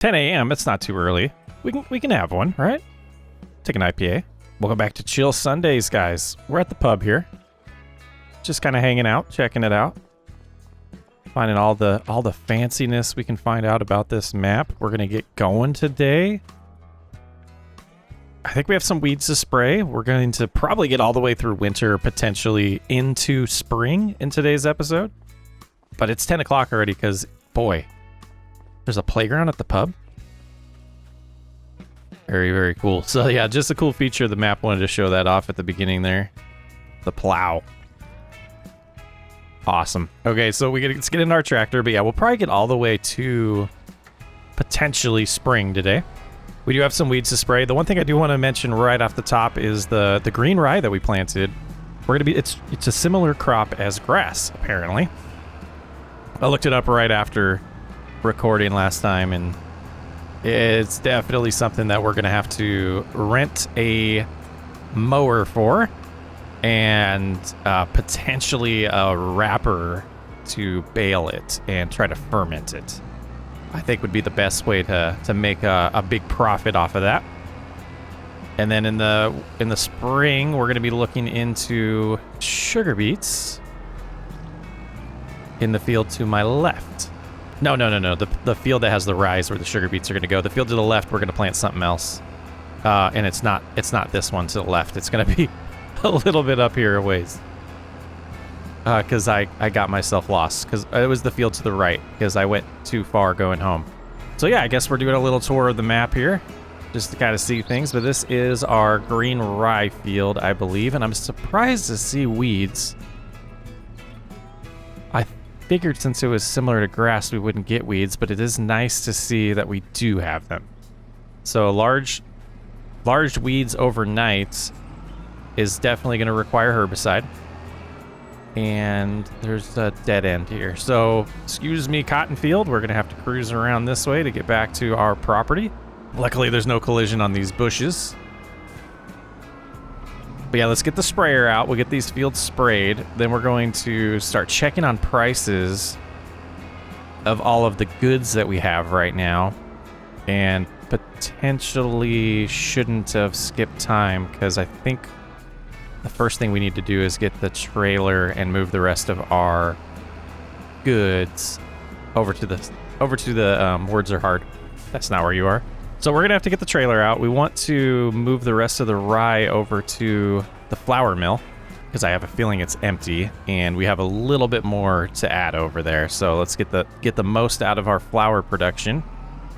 10 a.m. It's not too early. We can have one, right? Take an IPA. Welcome back to Chill Sundays, guys. We're at the pub here. Just kind of hanging out, checking it out. Finding all the fanciness we can find out about this map. We're going to get going today. I think we have some weeds to spray. We're going to probably get all the way through winter, potentially into spring in today's episode. But it's 10 o'clock already because, boy, there's a playground at the pub. Very, very cool. So yeah, just a cool feature of the map. Wanted to show that off at the beginning there. The plow. Awesome. Okay, so let's get in our tractor. But yeah, we'll probably get all the way to potentially spring today. We do have some weeds to spray. The one thing I do want to mention right off the top is the green rye that we planted. It's a similar crop as grass, apparently. I looked it up right after recording last time, and it's definitely something that we're going to have to rent a mower for, and potentially a wrapper to bale it and try to ferment it. I think would be the best way to make a big profit off of that. And then in the spring, we're going to be looking into sugar beets in the field to my left. No. The field that has the rye is where the sugar beets are going to go. The field to the left, we're going to plant something else. And it's not this one to the left. It's going to be a little bit up here a ways. Because I got myself lost. Because it was the field to the right. Because I went too far going home. So yeah, I guess we're doing a little tour of the map here. Just to kind of see things. But this is our green rye field, I believe. And I'm surprised to see weeds. I figured since it was similar to grass we wouldn't get weeds, but it is nice to see that we do have them. So large weeds overnight is definitely going to require herbicide. And there's a dead end here. So excuse me, cotton field. We're going to have to cruise around this way to get back to our property. Luckily there's no collision on these bushes. But yeah, let's get the sprayer out. We'll get these fields sprayed. Then we're going to start checking on prices of all of the goods that we have right now. And potentially shouldn't have skipped time, because I think the first thing we need to do is get the trailer and move the rest of our goods over to the words are hard. That's not where you are. So we're going to have to get the trailer out. We want to move the rest of the rye over to the flour mill, because I have a feeling it's empty, and we have a little bit more to add over there. So let's get the most out of our flour production.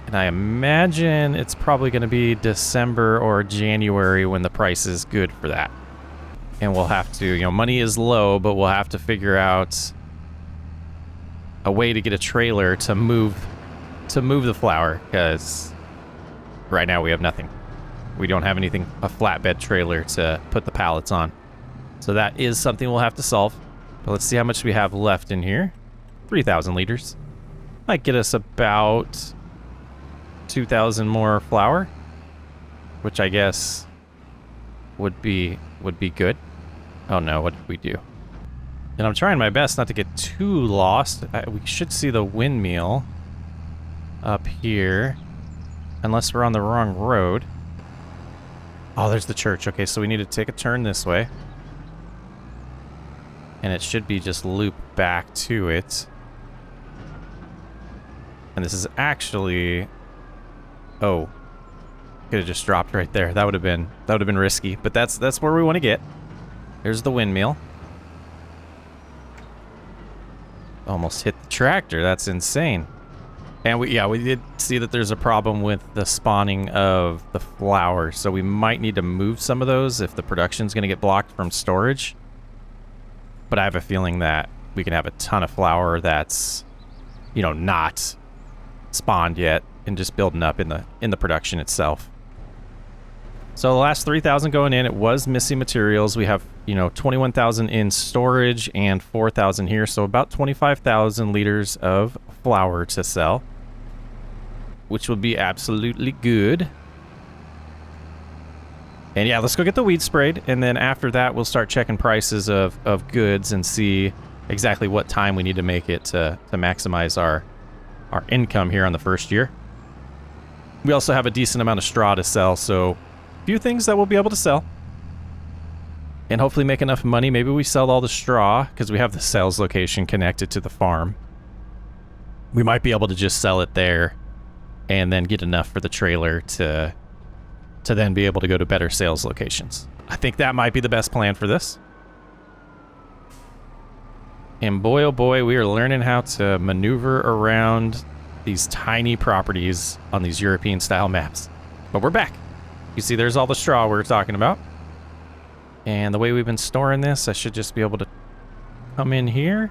And I imagine it's probably going to be December or January when the price is good for that. And we'll have to, money is low, but we'll have to figure out a way to get a trailer to move the flour, because right now we have nothing. We don't have anything, a flatbed trailer to put the pallets on. So that is something we'll have to solve. But let's see how much we have left in here. 3,000 liters. Might get us about 2,000 more flour, which I guess would be good. Oh no, what did we do? And I'm trying my best not to get too lost. We should see the windmill up here. Unless we're on the wrong road. Oh, there's the church. Okay, so we need to take a turn this way. And it should be just loop back to it. And this is actually... Oh. Could have just dropped right there. That would have been risky. But that's where we want to get. There's the windmill. Almost hit the tractor. That's insane. And we did see that there's a problem with the spawning of the flour, so we might need to move some of those if the production's going to get blocked from storage. But I have a feeling that we can have a ton of flour that's, not spawned yet and just building up in the production itself. So the last 3,000 going in, it was missing materials. We have, 21,000 in storage and 4,000 here, so about 25,000 liters of flour to sell, which will be absolutely good. And yeah, let's go get the weed sprayed, and then after that we'll start checking prices of goods and see exactly what time we need to make it to maximize our income here on the first year. We also have a decent amount of straw to sell, so a few things that we'll be able to sell. And hopefully make enough money. Maybe we sell all the straw, because we have the sales location connected to the farm. We might be able to just sell it there, and then get enough for the trailer to then be able to go to better sales locations. I think that might be the best plan for this. And boy, oh boy, we are learning how to maneuver around these tiny properties on these European-style maps. But we're back. You see, there's all the straw we were talking about. And the way we've been storing this, I should just be able to come in here.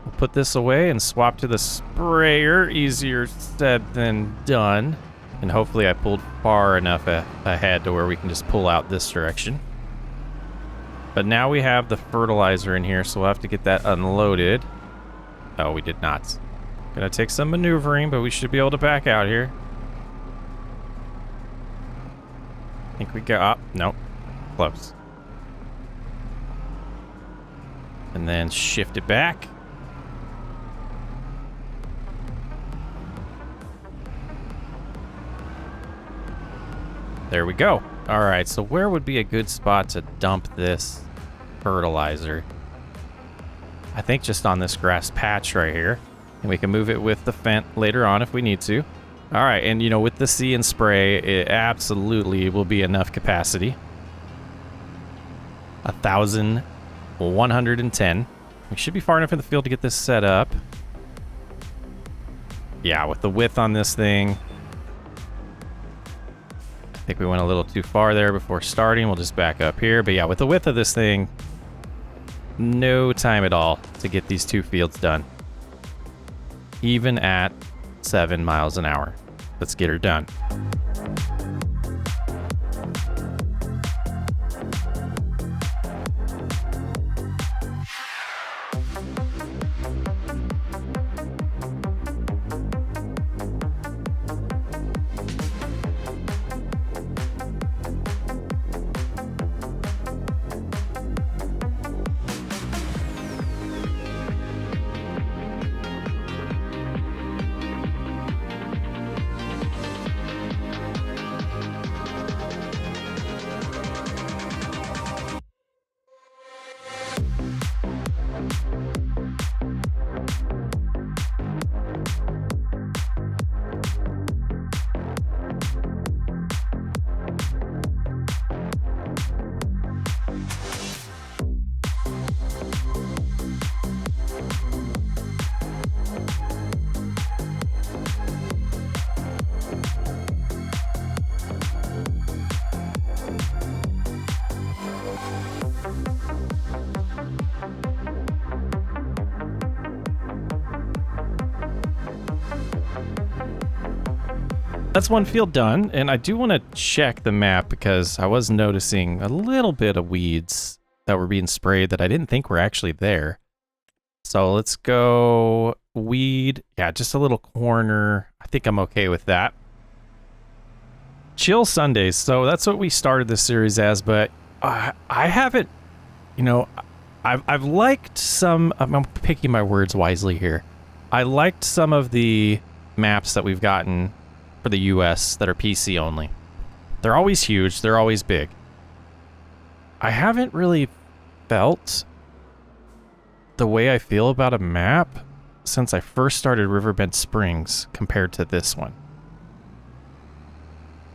We'll put this away and swap to the sprayer. Easier said than done. And hopefully I pulled far enough ahead to where we can just pull out this direction. But now we have the fertilizer in here, so we'll have to get that unloaded. Oh, we did not. Gonna take some maneuvering, but we should be able to back out here. I think we got... nope. Close. And then shift it back. There we go. All right, so where would be a good spot to dump this fertilizer? I think just on this grass patch right here. And we can move it with the Fent later on if we need to. All right, and you know, with the See and Spray, it absolutely will be enough capacity. 1,110. We should be far enough in the field to get this set up. Yeah, with the width on this thing, I think we went a little too far there before starting. We'll just back up here. But yeah, with the width of this thing, no time at all to get these 2 fields done. Even at 7 miles an hour. Let's get her done. That's one field done, and I do want to check the map because I was noticing a little bit of weeds that were being sprayed that I didn't think were actually there. So let's go weed. Yeah, just a little corner. I think I'm okay with that. Chill Sundays. So that's what we started this series as, but I haven't, you know, I've liked some, I'm picking my words wisely here. I liked some of the maps that we've gotten for the US that are PC only. They're always huge, they're always big. I haven't really felt the way I feel about a map since I first started Riverbend Springs compared to this one.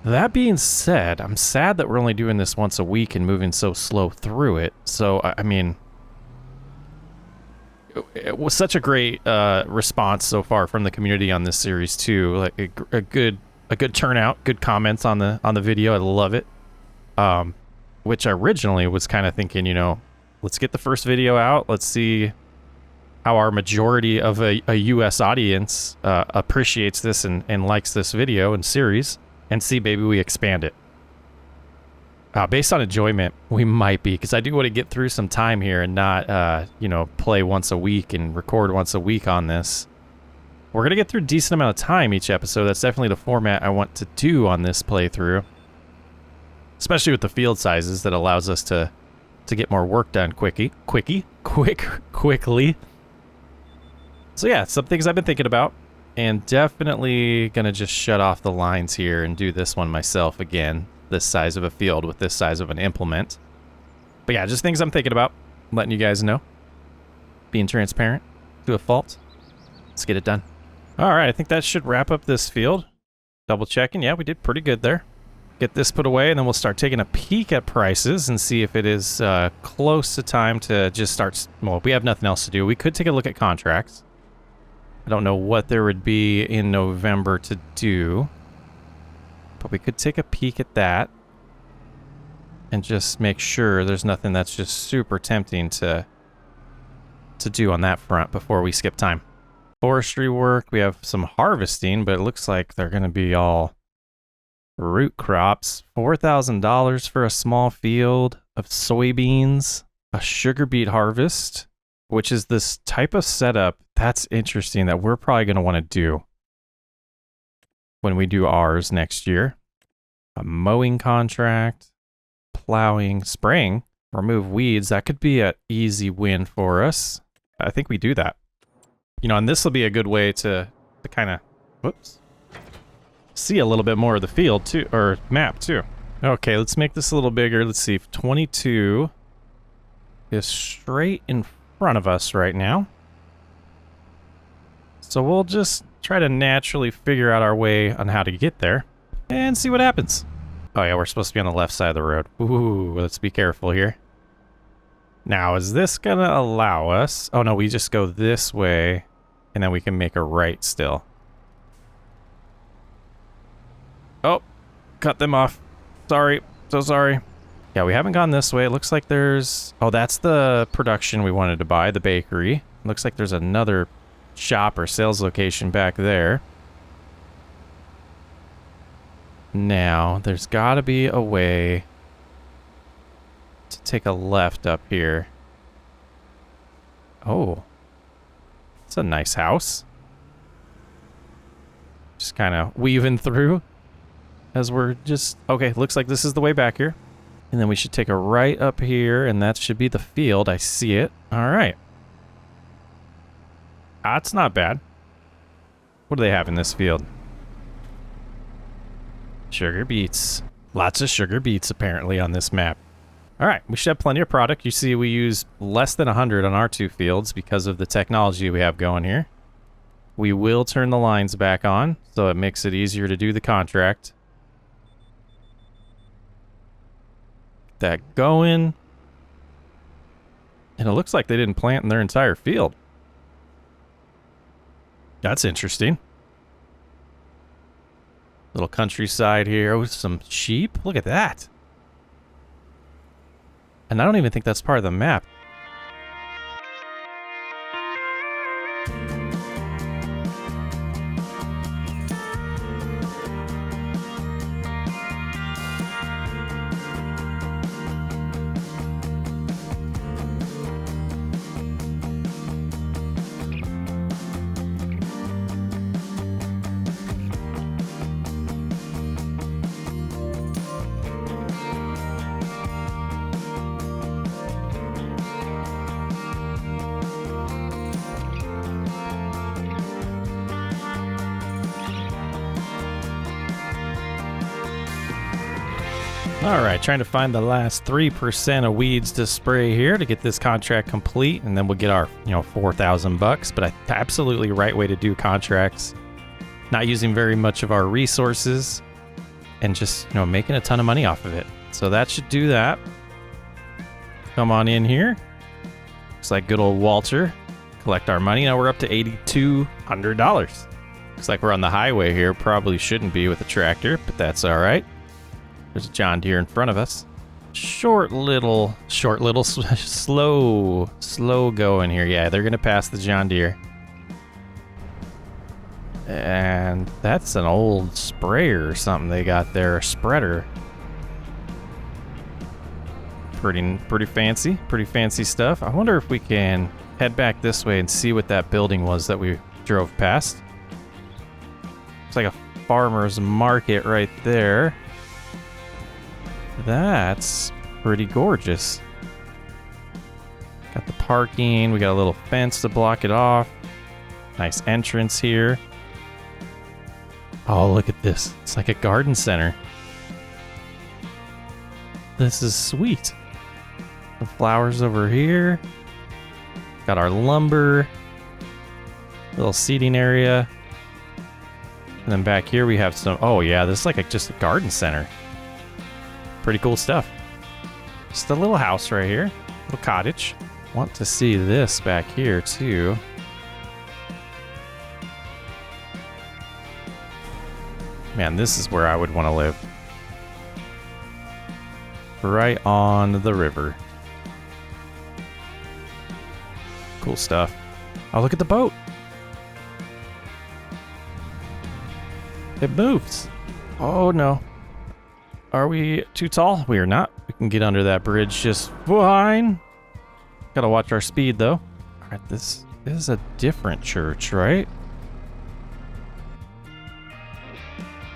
That being said, I'm sad that we're only doing this once a week and moving so slow through it. So, I mean, it was such a great response so far from the community on this series too. Like a good turnout, good comments on the video. I love it. Which I originally was kind of thinking, you know, let's get the first video out. Let's see how our majority of a US audience appreciates this and likes this video and series, and see maybe we expand it. Based on enjoyment, we might be, because I do want to get through some time here and not, you know, play once a week and record once a week on this. We're going to get through a decent amount of time each episode. That's definitely the format I want to do on this playthrough. Especially with the field sizes, that allows us to get more work done quickly. So yeah, some things I've been thinking about. And definitely gonna just shut off the lines here and do this one myself again. This size of a field with this size of an implement. But yeah, just things I'm thinking about. Letting you guys know. Being transparent to a fault. Let's get it done. Alright, I think that should wrap up this field. Double checking. Yeah, we did pretty good there. Get this put away, and then we'll start taking a peek at prices and see if it is close to time to just start. Well, we have nothing else to do. We could take a look at contracts. I don't know what there would be in November to do, but we could take a peek at that and just make sure there's nothing that's just super tempting to do on that front before we skip time. Forestry work, we have some harvesting, but it looks like they're going to be all root crops. $4,000 for a small field of soybeans, a sugar beet harvest, which is this type of setup that's interesting that we're probably going to want to do when we do ours next year. A mowing contract, plowing, spraying, remove weeds. That could be an easy win for us. I think we do that. You know, and this will be a good way to kind of, whoops, see a little bit more of the field too, or map too. Okay, let's make this a little bigger. Let's see if 22 is straight in front of us right now. So we'll just try to naturally figure out our way on how to get there and see what happens. Oh yeah, we're supposed to be on the left side of the road. Ooh, let's be careful here. Now, is this gonna allow us? Oh no, we just go this way and then we can make a right still. Oh, cut them off. Sorry, so sorry. Yeah, we haven't gone this way. It looks like there's... Oh, that's the production we wanted to buy, the bakery. Looks like there's another shop or sales location back there. Now, there's got to be a way to take a left up here. Oh. It's a nice house. Just kind of weaving through as we're just... Okay, looks like this is the way back here. And then we should take a right up here, and that should be the field. I see it. All right. That's not bad. What do they have in this field? Sugar beets. Lots of sugar beets, apparently, on this map. All right, we should have plenty of product. You see we use less than 100 on our two fields because of the technology we have going here. We will turn the lines back on, so it makes it easier to do the contract. Get that going. And it looks like they didn't plant in their entire field. That's interesting. Little countryside here with some sheep. Look at that. And I don't even think that's part of the map. Alright, trying to find the last 3% of weeds to spray here to get this contract complete, and then we'll get our, $4,000. But absolutely right way to do contracts. Not using very much of our resources, and just, making a ton of money off of it. So that should do that. Come on in here. Looks like good old Walter. Collect our money. Now we're up to $8,200. Looks like we're on the highway here. Probably shouldn't be with a tractor, but that's alright. There's a John Deere in front of us. Short little, slow going here. Yeah, they're going to pass the John Deere. And that's an old sprayer or something they got there, a spreader. Pretty fancy stuff. I wonder if we can head back this way and see what that building was that we drove past. It's like a farmer's market right there. That's pretty gorgeous. Got the parking. We got a little fence to block it off. Nice entrance here. Oh, look at this. It's like a garden center. This is sweet. The flowers over here. Got our lumber. Little seating area. And then back here we have some... Oh yeah, this is like just a garden center. Pretty cool stuff. Just a little house right here. Little cottage. Want to see this back here too. Man, this is where I would want to live. Right on the river. Cool stuff. Oh, look at the boat. It moves. Oh, no. Are we too tall? We are not. We can get under that bridge just fine. Gotta watch our speed, though. All right, this is a different church, right?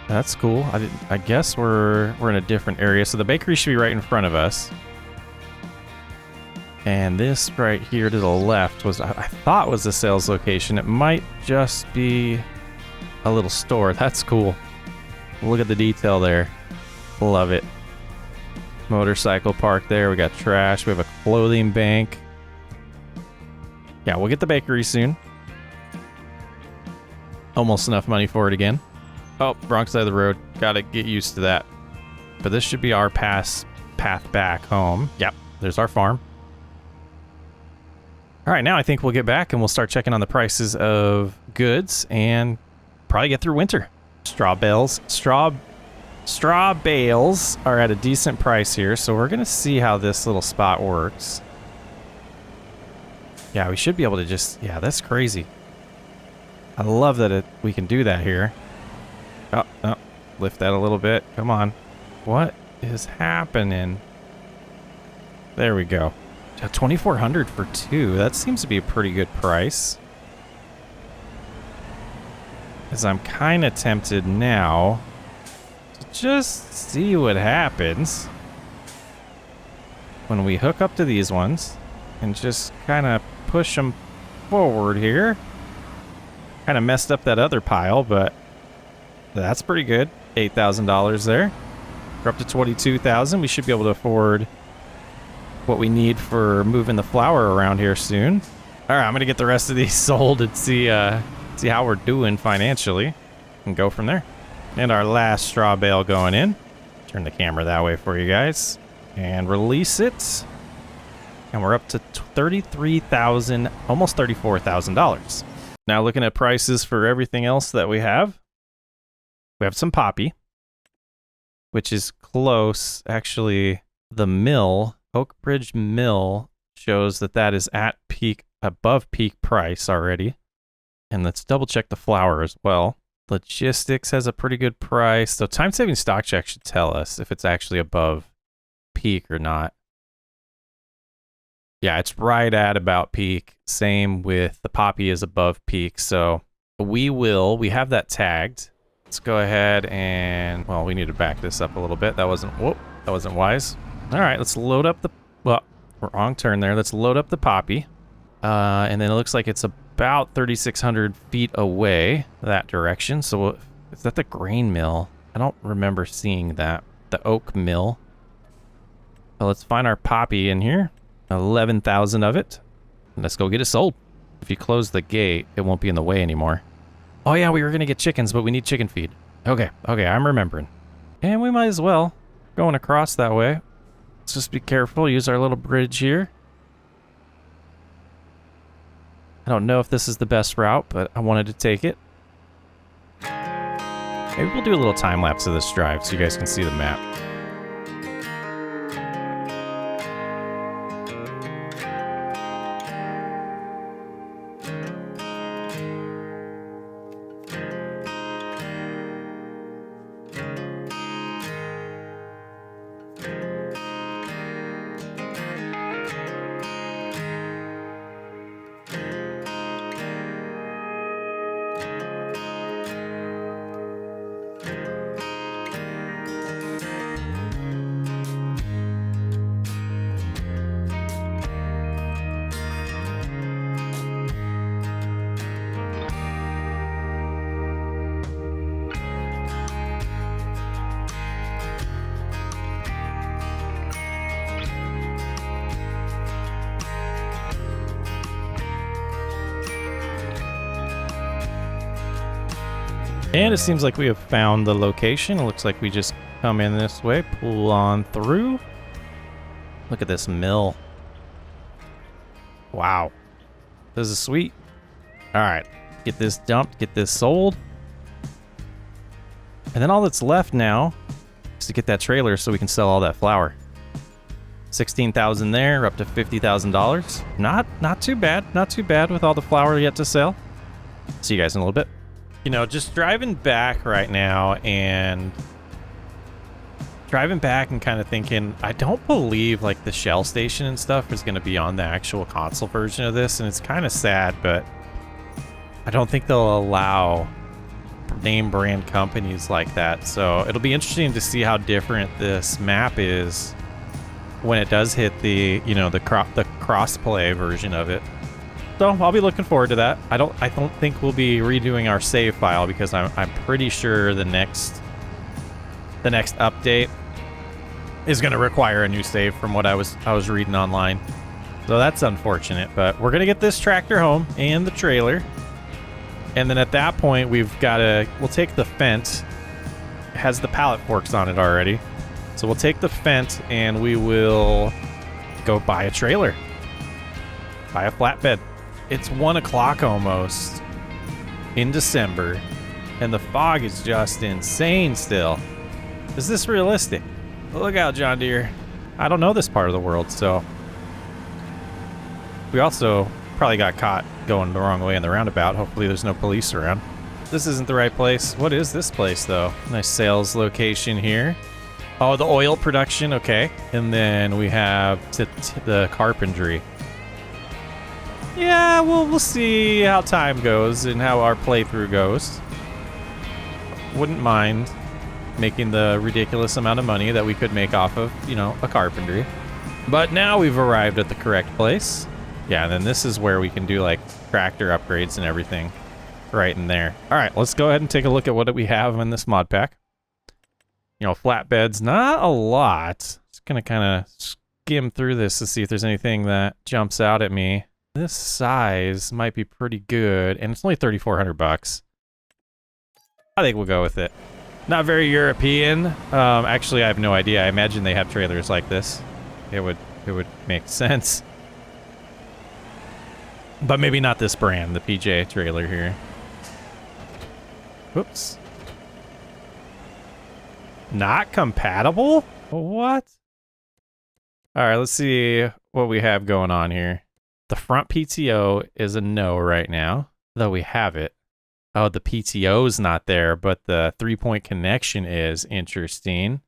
That's cool. I guess we're in a different area. So the bakery should be right in front of us. And this right here to the left was, I thought was the sales location. It might just be a little store. That's cool. Look at the detail there. Love it. Motorcycle park there. We got trash. We have a clothing bank. Yeah, we'll get the bakery soon. Almost enough money for it again. Oh, wrong side of the road. Gotta get used to that. But this should be our path back home. Yep, there's our farm. All right, now I think we'll get back and we'll start checking on the prices of goods and probably get through winter. Straw bales are at a decent price here, so we're gonna see how this little spot works. Yeah, we should be able to just, yeah, that's crazy. I love that we can do that here. Oh, lift that a little bit. Come on. What is happening? There we go. 2,400 for two. That seems to be a pretty good price. As I'm kind of tempted now to just see what happens when we hook up to these ones and just kind of push them forward here. Kind of messed up that other pile, but that's pretty good. $8,000 there. We're up to 22,000. We should be able to afford what we need for moving the flour around here soon. All right, I'm gonna get the rest of these sold and see how we're doing financially and go from there. And our last straw bale going in. Turn the camera that way for you guys and release it. And we're up to $33,000, almost $34,000. Now looking at prices for everything else that we have some poppy, which is close. Actually, the mill, Oak Bridge Mill, shows that is at above peak price already. And let's double check the flour as well. Logistics has a pretty good price. So time saving stock check should tell us if it's actually above peak or not. Yeah, it's right at about peak. Same with the poppy is above peak. So we have that tagged. Let's go ahead and, well, we need to back this up a little bit. That wasn't wise. All right, let's load up wrong turn there. Let's load up the poppy. And then it looks like it's about 3,600 feet away that direction. So is that the grain mill? I don't remember seeing that. The oak mill. So let's find our poppy in here. 11,000 of it. Let's go get it sold. If you close the gate, it won't be in the way anymore. Oh yeah, we were gonna get chickens, but we need chicken feed. Okay, I'm remembering. And we might as well. Going across that way. Let's just be careful, use our little bridge here. I don't know if this is the best route, but I wanted to take it. Maybe we'll do a little time lapse of this drive so you guys can see the map. And it seems like we have found the location. It looks like we just come in this way, pull on through. Look at this mill. Wow. This is sweet. All right, get this dumped, get this sold. And then all that's left now is to get that trailer so we can sell all that flour. 16,000 there, we're up to $50,000. Not too bad, not too bad with all the flour yet to sell. See you guys in a little bit. You know, just driving back right now and kind of thinking, I don't believe like the Shell station and stuff is going to be on the actual console version of this, and it's kind of sad, but I don't think they'll allow name brand companies like that. So it'll be interesting to see how different this map is when it does hit the, you know, the cross-play version of it. So I'll be looking forward to that. I don't think we'll be redoing our save file because I'm pretty sure the next update is going to require a new save from what I was reading online. So that's unfortunate, but we're going to get this tractor home and the trailer. And then at that point we'll take the Fendt. It has the pallet forks on it already. So we'll take the Fendt and we will go buy a trailer. Buy a flatbed. It's 1 o'clock almost in December, and the fog is just insane still. Is this realistic? Look out, John Deere. I don't know this part of the world, so. We also probably got caught going the wrong way in the roundabout. Hopefully there's no police around. This isn't the right place. What is this place, though? Nice sales location here. Oh, the oil production, okay. And then we have the carpentry. Yeah, we'll see how time goes and how our playthrough goes. Wouldn't mind making the ridiculous amount of money that we could make off of, you know, a carpentry. But now we've arrived at the correct place. Yeah, and then this is where we can do like tractor upgrades and everything right in there. All right, let's go ahead and take a look at what we have in this mod pack. You know, flatbeds, not a lot. Just gonna kind of skim through this to see if there's anything that jumps out at me. This size might be pretty good, and it's only 3,400 bucks. I think we'll go with it. Not very European. Actually, I have no idea. I imagine they have trailers like this. It would make sense. But maybe not this brand, the PJ trailer here. Whoops. Not compatible? What? All right, let's see what we have going on here. The front PTO is a no right now, though we have it. Oh, the PTO's not there, but the 3-point connection is interesting.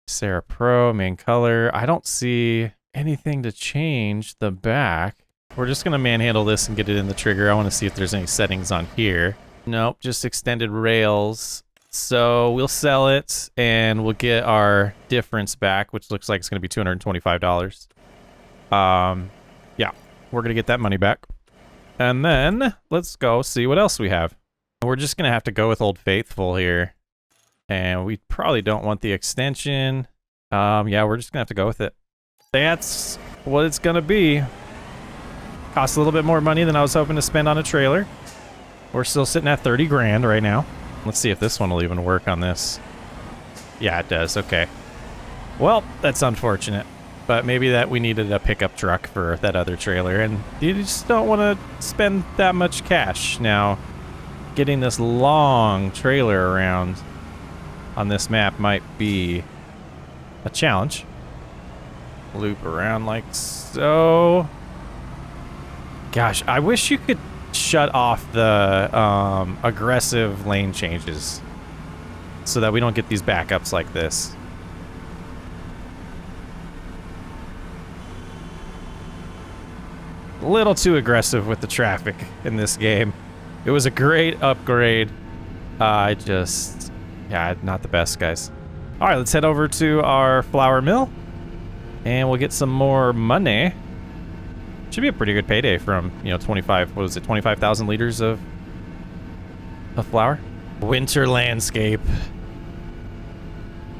Sarah Pro, main color. I don't see anything to change the back. We're just going to manhandle this and get it in the trigger. I want to see if there's any settings on here. Nope, just extended rails. So we'll sell it and we'll get our difference back, which looks like it's going to be $225. Yeah, we're going to get that money back. And then let's go see what else we have. We're just going to have to go with Old Faithful here. And we probably don't want the extension. Yeah, we're just going to have to go with it. That's what it's going to be. Costs a little bit more money than I was hoping to spend on a trailer. We're still sitting at 30 grand right now. Let's see if this one will even work on this. Yeah, it does. Okay. Well, that's unfortunate. But maybe that we needed a pickup truck for that other trailer, and you just don't want to spend that much cash. Now, getting this long trailer around on this map might be a challenge. Loop around like so. Gosh, I wish you could shut off the aggressive lane changes so that we don't get these backups like this. A little too aggressive with the traffic in this game. It was a great upgrade. Yeah, not the best, guys. All right, let's head over to our flour mill and we'll get some more money. Should be a pretty good payday from, you know, 25,000 liters of flour. Winter landscape.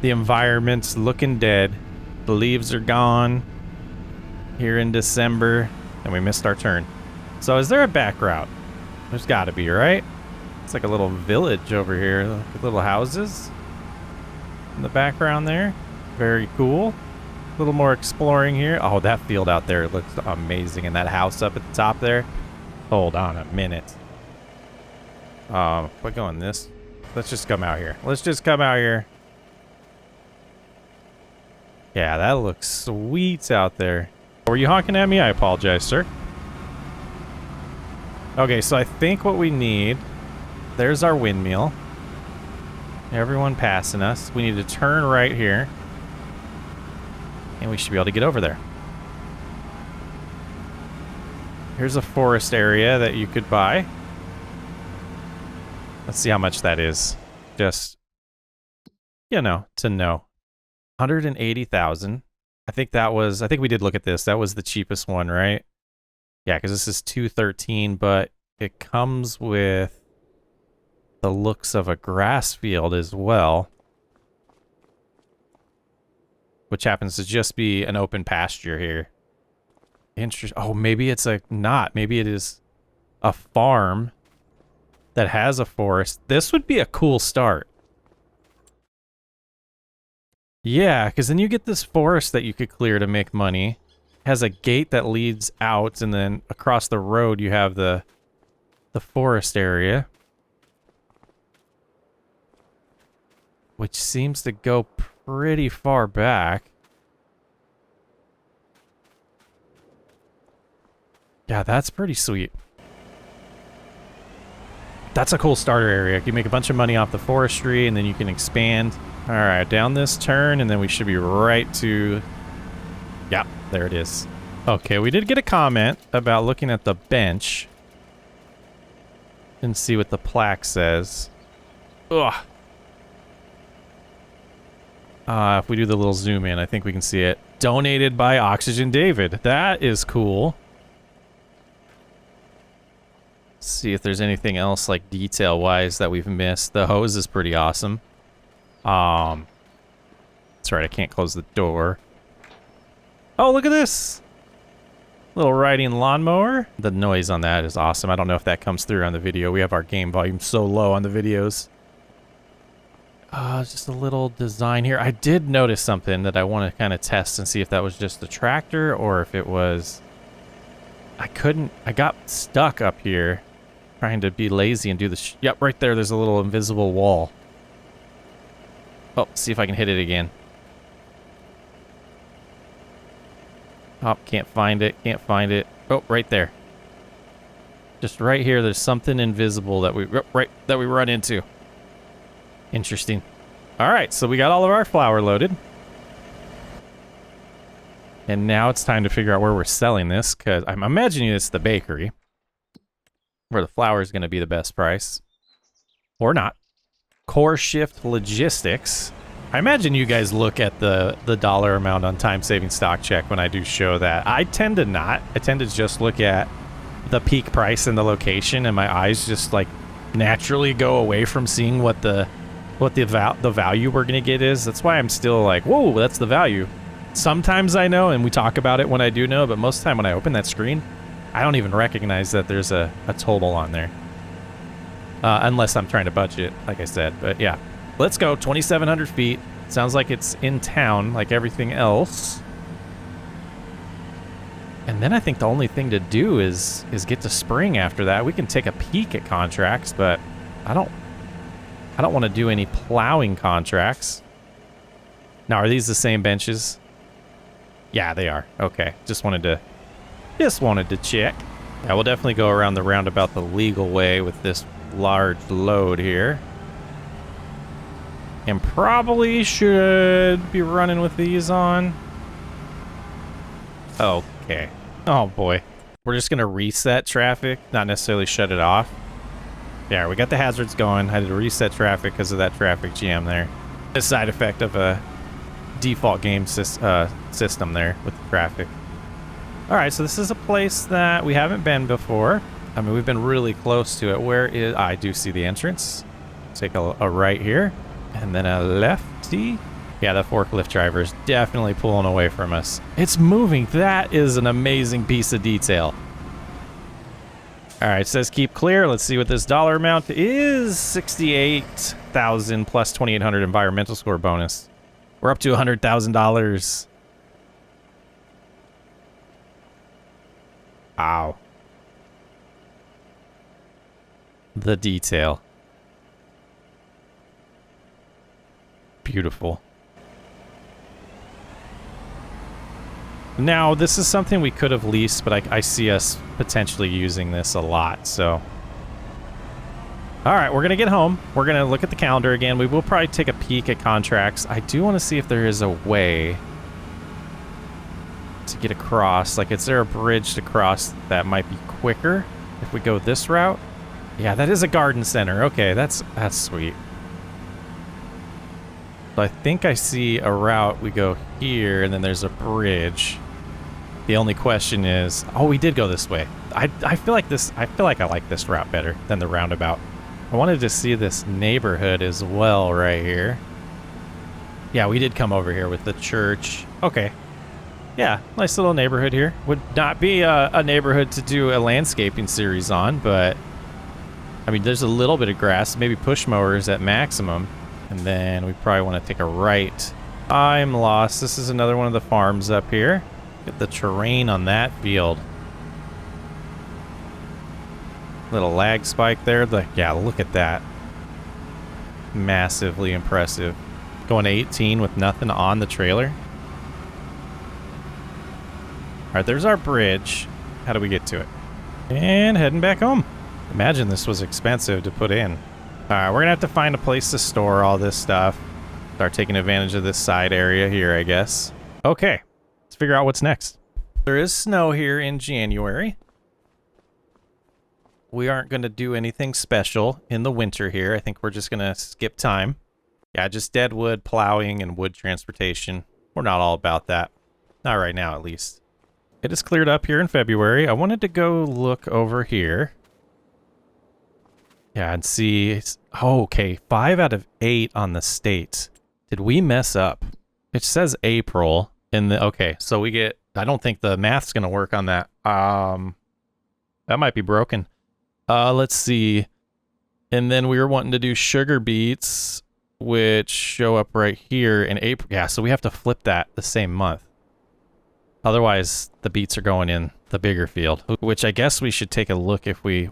The environment's looking dead. The leaves are gone here in December, and we missed our turn. So is there a back route? There's got to be, right? It's like a little village over here. Look, little houses in the background there. Very cool. A little more exploring here. Oh, that field out there looks amazing. And that house up at the top there. Hold on a minute. We're going this. Let's just come out here. Let's just come out here. Yeah, that looks sweet out there. Were you honking at me? I apologize, sir. Okay, so I think what we need... There's our windmill. Everyone passing us. We need to turn right here. And we should be able to get over there. Here's a forest area that you could buy. Let's see how much that is. Just, you know, to know. 180,000. I think we did look at this. That was the cheapest one, right? Yeah, because this is 213, but it comes with the looks of a grass field as well, which happens to just be an open pasture here. Interesting. Oh, maybe it's not. Maybe it is a farm that has a forest. This would be a cool start. Yeah, because then you get this forest that you could clear to make money. It has a gate that leads out, and then across the road you have the forest area, which seems to go pretty far back. Yeah, that's pretty sweet. That's a cool starter area. You can make a bunch of money off the forestry, and then you can expand. All right, down this turn, and then we should be right to... Yeah, there it is. Okay, we did get a comment about looking at the bench. And see what the plaque says. Ugh. If we do the little zoom in, I think we can see it. Donated by OxygenDavid. That is cool. See if there's anything else like detail-wise that we've missed. The hose is pretty awesome. That's right, I can't close the door. Oh, look at this! Little riding lawnmower. The noise on that is awesome. I don't know if that comes through on the video. We have our game volume so low on the videos. Just a little design here. I did notice something that I want to kind of test and see if that was just the tractor or if it was... I got stuck up here trying to be lazy and do the... Yep, right there, there's a little invisible wall. Oh, see if I can hit it again. Oh, can't find it, can't find it. Oh, right there. Just right here, there's something invisible that we run into. Interesting. All right, so we got all of our flour loaded. And now it's time to figure out where we're selling this, because I'm imagining it's the bakery, where the flour is going to be the best price. Or not. Core Shift Logistics. I imagine you guys look at the dollar amount on time-saving stock check when I do show that. I tend to not. I tend to just look at the peak price and the location, and my eyes just like naturally go away from seeing what the value we're gonna get is. That's why I'm still like, whoa, that's the value. Sometimes I know, and we talk about it when I do know, but most of the time when I open that screen, I don't even recognize that there's a total on there. Unless I'm trying to budget, like I said. But yeah, let's go. 2,700 feet. Sounds like it's in town, like everything else. And then I think the only thing to do is get to spring after that. We can take a peek at contracts, but I don't want to do any plowing contracts. Now, are these the same benches? Yeah, they are. Okay, just wanted to check. Yeah, we'll definitely go around the roundabout the legal way with this large load here. And probably should be running with these on. Okay. Oh boy. We're just gonna reset traffic, not necessarily shut it off. Yeah, we got the hazards going. I had to reset traffic because of that traffic jam there. A side effect of a default game system there with the traffic. All right, so this is a place that we haven't been before. I mean, we've been really close to it. Where is... I do see the entrance. Take a right here, and then a lefty. Yeah, the forklift driver is definitely pulling away from us. It's moving. That is an amazing piece of detail. All right, it says keep clear. Let's see what this dollar amount is. 68,000 plus 2,800 environmental score bonus. We're up to $100,000. Wow. The detail. Beautiful. Now, this is something we could have leased, but I see us potentially using this a lot, so. All right, we're going to get home. We're going to look at the calendar again. We will probably take a peek at contracts. I do want to see if there is a way to get across. Like, is there a bridge to cross that might be quicker if we go this route? Yeah, that is a garden center. Okay, that's sweet. So I think I see a route. We go here, and then there's a bridge. The only question is, oh, we did go this way. I feel like I like this route better than the roundabout. I wanted to see this neighborhood as well right here. Yeah, we did come over here with the church. Okay. Yeah, nice little neighborhood here. Would not be a neighborhood to do a landscaping series on, but I mean, there's a little bit of grass, maybe push mowers at maximum. And then we probably want to take a right. I'm lost. This is another one of the farms up here. Look at the terrain on that field. Little lag spike there. Yeah, look at that. Massively impressive. Going to 18 with nothing on the trailer. All right, there's our bridge. How do we get to it? And heading back home. Imagine this was expensive to put in. All right, we're going to have to find a place to store all this stuff. Start taking advantage of this side area here, I guess. Okay, let's figure out what's next. There is snow here in January. We aren't going to do anything special in the winter here. I think we're just going to skip time. Yeah, just dead wood, plowing, and wood transportation. We're not all about that. Not right now, at least. It is cleared up here in February. I wanted to go look over here. Yeah, and see. Oh, okay, 5 out of 8 on the state. Did we mess up? It says April in the... Okay, so we get... I don't think the math's going to work on that. That might be broken. Let's see. And then we were wanting to do sugar beets, which show up right here in April. Yeah, so we have to flip that the same month. Otherwise, the beets are going in the bigger field, which I guess we should take a look if we...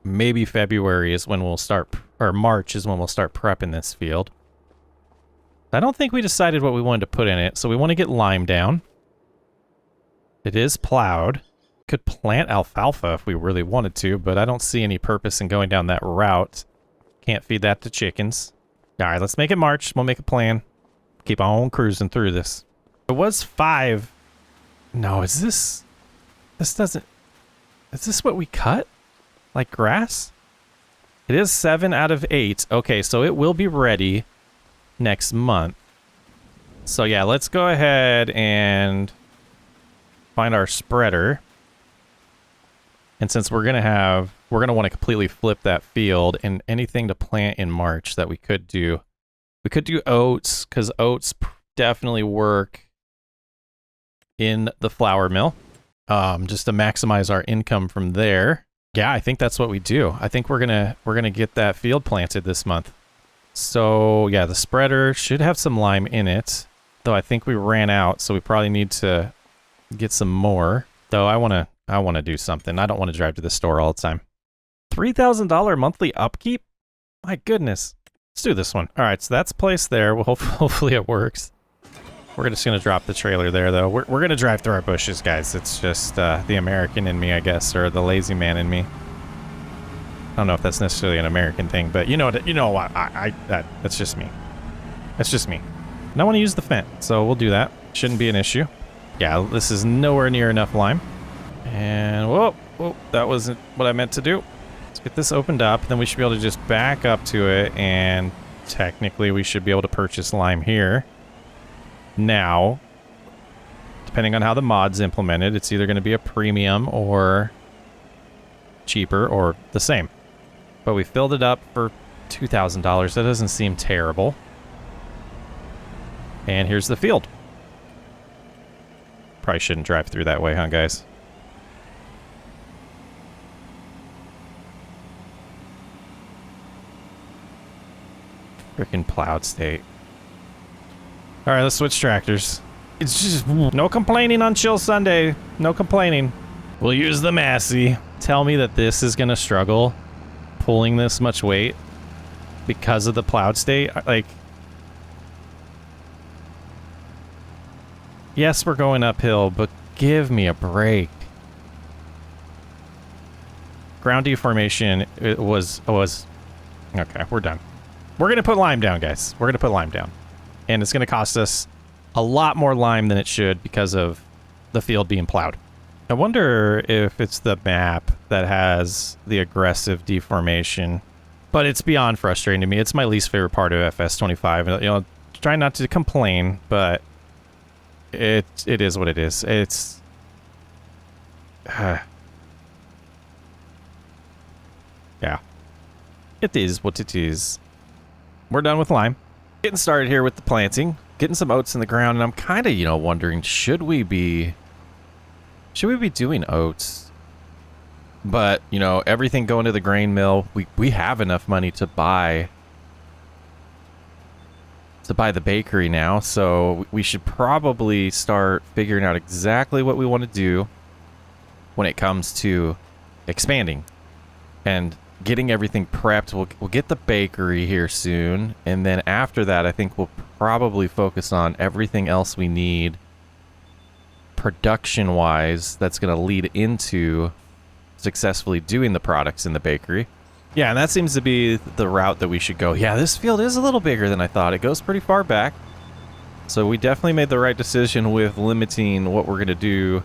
Maybe February is when we'll start, or March is when we'll start prepping this field. I don't think we decided what we wanted to put in it, so we want to get lime down. It is plowed. Could plant alfalfa if we really wanted to, but I don't see any purpose in going down that route. Can't feed that to chickens. All right, let's make it March. We'll make a plan. Keep on cruising through this. It was 5. No, is this... This doesn't... Is this what we cut? Like grass? It is 7 out of 8. Okay, so it will be ready next month. So yeah, let's go ahead and find our spreader. And since we're going to want to completely flip that field, and anything to plant in March that we could do. We could do oats, because oats definitely work in the flour mill. Just to maximize our income from there. Yeah, I think that's what we do. I think we're gonna get that field planted this month. So yeah, the spreader should have some lime in it. Though I think we ran out, so we probably need to get some more. Though I wanna do something. I don't want to drive to the store all the time. $3,000 monthly upkeep? My goodness. Let's do this one. All right, so that's placed there. Well, hopefully it works. We're just gonna drop the trailer there, though. We're gonna drive through our bushes, guys. It's just the American in me, I guess, or the lazy man in me. I don't know if that's necessarily an American thing, but you know what? That's just me. That's just me. And I want to use the fence, so we'll do that. Shouldn't be an issue. Yeah, this is nowhere near enough lime. And whoa, that wasn't what I meant to do. Let's get this opened up, then we should be able to just back up to it, and technically we should be able to purchase lime here. Now, depending on how the mod's implemented, it's either going to be a premium or cheaper or the same. But we filled it up for $2,000. That doesn't seem terrible. And here's the field. Probably shouldn't drive through that way, huh, guys? Freaking plowed state. All right, let's switch tractors. It's just no complaining on Chill Sunday. No complaining. We'll use the Massey. Tell me that this is gonna struggle pulling this much weight because of the plowed state. Like, yes, we're going uphill, but give me a break. Ground deformation, it was okay, we're done. We're gonna put lime down, guys. We're gonna put lime down. And it's gonna cost us a lot more lime than it should because of the field being plowed. I wonder if it's the map that has the aggressive deformation, but it's beyond frustrating to me. It's my least favorite part of FS25. You know, try not to complain, but it is what it is. It's yeah, it is what it is. We're done with lime. Getting started here with the planting, getting some oats in the ground, and I'm kind of, you know, wondering, should we be doing oats? But, you know, everything going to the grain mill, we have enough money to buy the bakery now, so we should probably start figuring out exactly what we want to do when it comes to expanding and getting everything prepped. We'll get the bakery here soon, and then after that I think we'll probably focus on everything else we need production wise that's going to lead into successfully doing the products in the bakery. Yeah, and that seems to be the route that we should go. Yeah, this field is a little bigger than I thought. It goes pretty far back, so we definitely made the right decision with limiting what we're going to do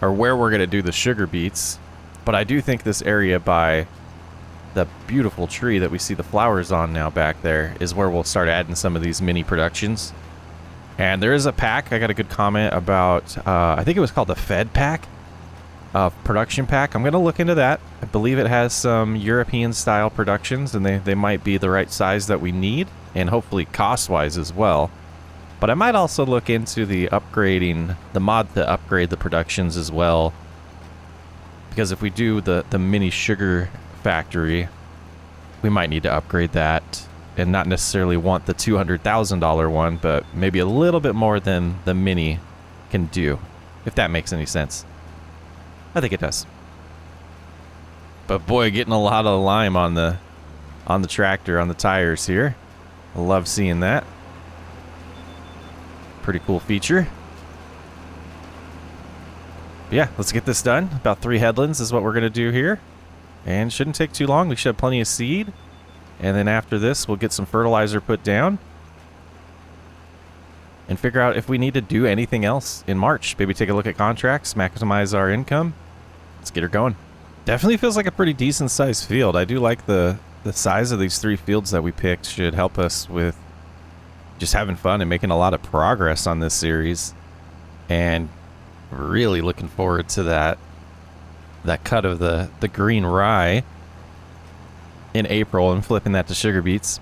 or where we're going to do the sugar beets. But I do think this area by the beautiful tree that we see the flowers on now back there is where we'll start adding some of these mini productions. And there is a pack. I got a good comment about, I think it was called the Fed pack, production pack. I'm going to look into that. I believe it has some European style productions, and they might be the right size that we need, and hopefully cost wise as well. But I might also look into the upgrading, the mod to upgrade the productions as well. Because if we do the mini sugar factory, we might need to upgrade that and not necessarily want the $200,000 one, but maybe a little bit more than the mini can do, if that makes any sense. I think it does. But boy, getting a lot of lime on the tractor, on the tires here. I love seeing that. Pretty cool feature. But yeah, let's get this done. About 3 headlands is what we're gonna do here. And shouldn't take too long. We should have plenty of seed. And then after this, we'll get some fertilizer put down and figure out if we need to do anything else in March. Maybe take a look at contracts, maximize our income. Let's get her going. Definitely feels like a pretty decent sized field. I do like the size of these 3 fields that we picked. Should help us with just having fun and making a lot of progress on this series. And really looking forward to that cut of the green rye in April and flipping that to sugar beets.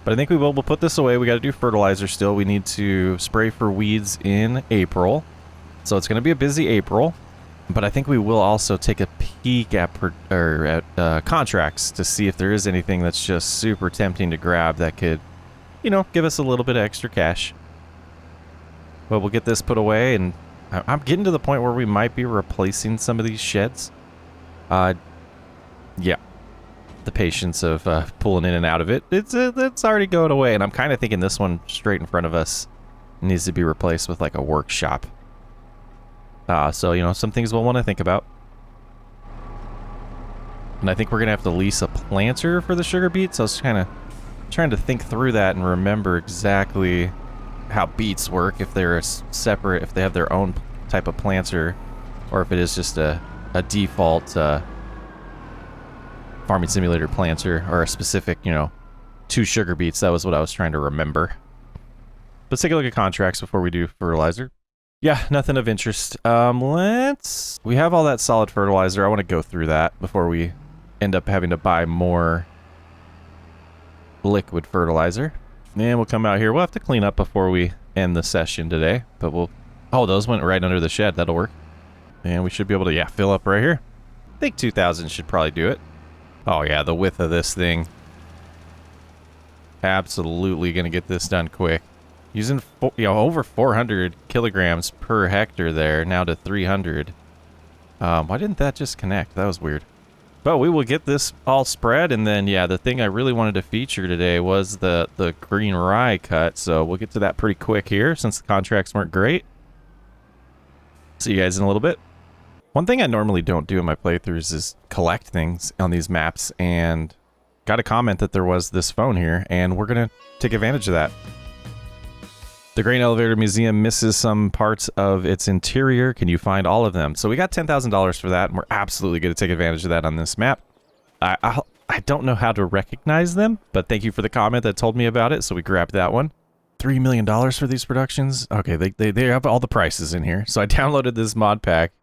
But I think we'll put this away. We got to do fertilizer still. We need to spray for weeds in April. So it's going to be a busy April. But I think we will also take a peek at contracts to see if there is anything that's just super tempting to grab that could, you know, give us a little bit of extra cash. But we'll get this put away, and I'm getting to the point where we might be replacing some of these sheds. Yeah. The patience of pulling in and out of it, it's already going away, and I'm kind of thinking this one straight in front of us needs to be replaced with like a workshop. So, you know, some things we'll want to think about. And I think we're going to have to lease a planter for the sugar beets. I was kind of trying to think through that and remember exactly how beets work, if they're separate, if they have their own type of planter, or if it is just a default farming simulator planter, or a specific, you know, 2 sugar beets. That was what I was trying to remember. Let's take a look at contracts before we do fertilizer. Yeah, nothing of interest. We have all that solid fertilizer. I want to go through that before we end up having to buy more liquid fertilizer. And we'll come out here. We'll have to clean up before we end the session today, but we'll... Oh, those went right under the shed. That'll work. And we should be able to, yeah, fill up right here. I think 2,000 should probably do it. Oh, yeah, the width of this thing Absolutely going to get this done quick. Using over 400 kilograms per hectare there, now to 300. Why didn't that just connect? That was weird. But we will get this all spread, and then, yeah, the thing I really wanted to feature today was the green rye cut, so we'll get to that pretty quick here since the contracts weren't great. See you guys in a little bit. One thing I normally don't do in my playthroughs is collect things on these maps, and got a comment that there was this phone here, and we're going to take advantage of that. The Grain Elevator Museum misses some parts of its interior. Can you find all of them? So we got $10,000 for that, and we're absolutely going to take advantage of that on this map. I don't know how to recognize them, but thank you for the comment that told me about it, so we grabbed that one. $3 million for these productions? Okay, they have all the prices in here. So I downloaded this mod pack.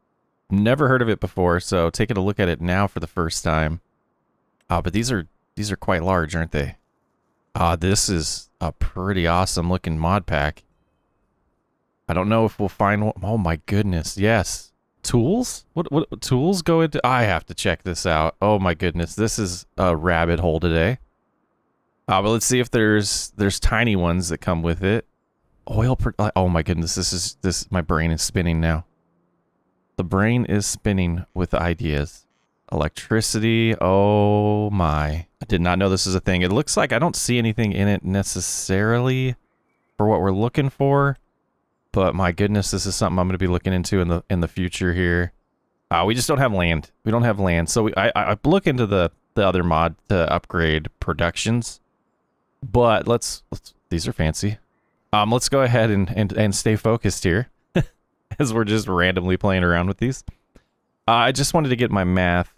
Never heard of it before, so taking a look at it now for the first time. But these are quite large, aren't they? This is a pretty awesome looking mod pack. I don't know if we'll find one. Oh my goodness, yes. Tools? What tools go into? I have to check this out. Oh my goodness, this is a rabbit hole today. But let's see if there's tiny ones that come with it. Oh my goodness, this my brain is spinning now. The brain is spinning with ideas. Electricity, oh my. I did not know this is a thing. It looks like I don't see anything in it necessarily for what we're looking for. But my goodness, this is something I'm going to be looking into in the future here. We just don't have land. We don't have land. So I look into the other mod to upgrade productions. But these are fancy. Let's go ahead and stay focused here as we're just randomly playing around with these. I just wanted to get my math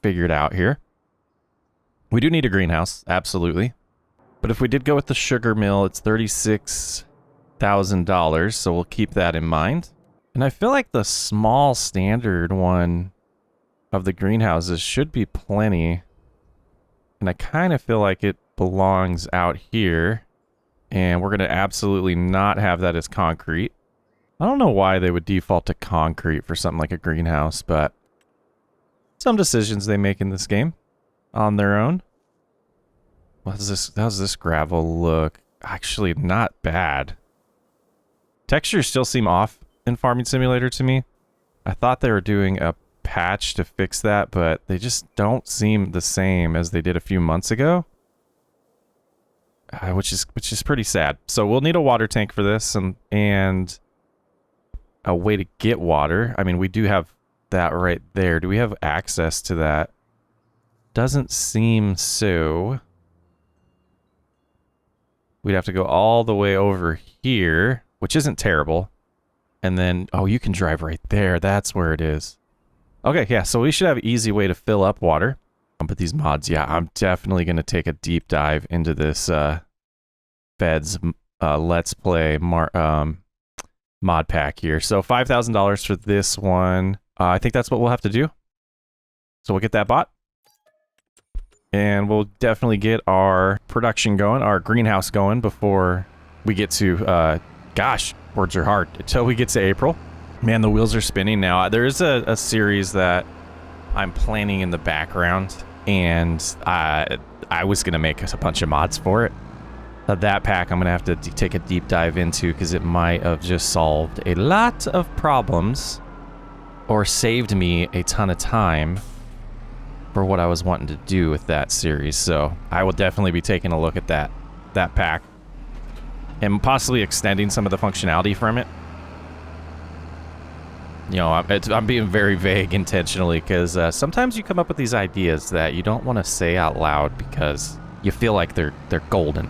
figured out here. We do need a greenhouse, absolutely. But if we did go with the sugar mill, it's $36,000, so we'll keep that in mind. And I feel like the small standard one of the greenhouses should be plenty. And I kind of feel like it belongs out here. And we're going to absolutely not have that as concrete. I don't know why they would default to concrete for something like a greenhouse, but some decisions they make in this game on their own. How's this gravel look? Actually, not bad. Textures still seem off in Farming Simulator to me. I thought they were doing a patch to fix that, but they just don't seem the same as they did a few months ago. Which is pretty sad. So we'll need a water tank for this and a way to get water. I mean, we do have that right there. Do we have access to that? Doesn't seem so. We'd have to go all the way over here, which isn't terrible. And then, oh, you can drive right there. That's where it is. Okay, yeah, so we should have an easy way to fill up water. But these mods, yeah, I'm definitely going to take a deep dive into this Feds Let's Play mod pack here. So $5,000 for this one. I think that's what we'll have to do. So we'll get that bought. And we'll definitely get our production going, our greenhouse going before we get to, gosh, words are hard, until we get to April. Man, the wheels are spinning now. There is a series that I'm planning in the background, and I was going to make a bunch of mods for it. That pack I'm going to have to take a deep dive into because it might have just solved a lot of problems or saved me a ton of time for what I was wanting to do with that series. So I will definitely be taking a look at that pack and possibly extending some of the functionality from it. You know, I'm being very vague intentionally because sometimes you come up with these ideas that you don't want to say out loud because you feel like they're golden.